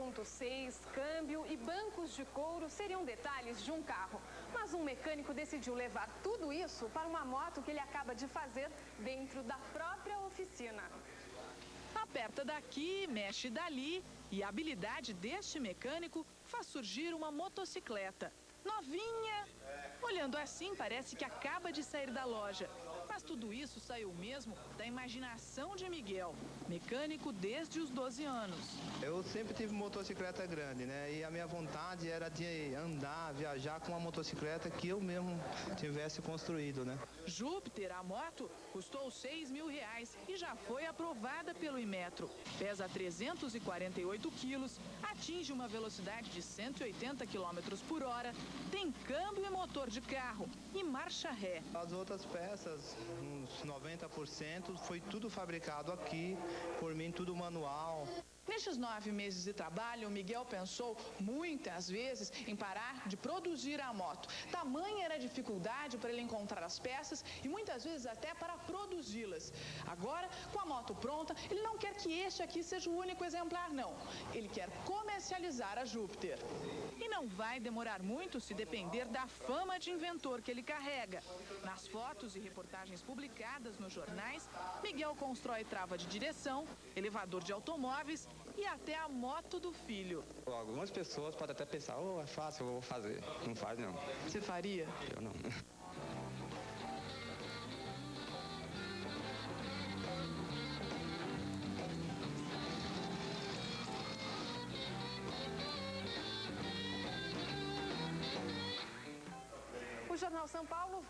ponto 6, câmbio e bancos de couro seriam detalhes de um carro. Mas um mecânico decidiu levar tudo isso para uma moto que ele acaba de fazer dentro da própria oficina. Aperta daqui, mexe dali e a habilidade deste mecânico faz surgir uma motocicleta. Novinha. Olhando assim, parece que acaba de sair da loja. Mas tudo isso saiu mesmo da imaginação de Miguel, mecânico desde os 12 anos. Eu sempre tive motocicleta grande, né? E a minha vontade era de andar, viajar com uma motocicleta que eu mesmo tivesse construído, né? Júpiter, a moto, custou R$6.000 e já foi aprovada pelo Inmetro. Pesa 348 quilos, atinge uma velocidade de 180 km por hora, tem câmbio e motor de carro e marcha ré. As outras peças, uns 90%, foi tudo fabricado aqui, por mim tudo manual. Nestes 9 meses de trabalho, o Miguel pensou muitas vezes em parar de produzir a moto. Tamanha era a dificuldade para ele encontrar as peças e muitas vezes até para produzi-las. Agora, com a moto pronta, ele não quer que este aqui seja o único exemplar, não. Ele quer comercializar a Júpiter. E não vai demorar muito se depender da fama de inventor que ele carrega. Nas fotos e reportagens publicadas nos jornais, Miguel constrói trava de direção, elevador de automóveis e até a moto do filho. Algumas pessoas podem até pensar, é fácil, eu vou fazer. Não faz, não. Você faria? Eu não. O Jornal São Paulo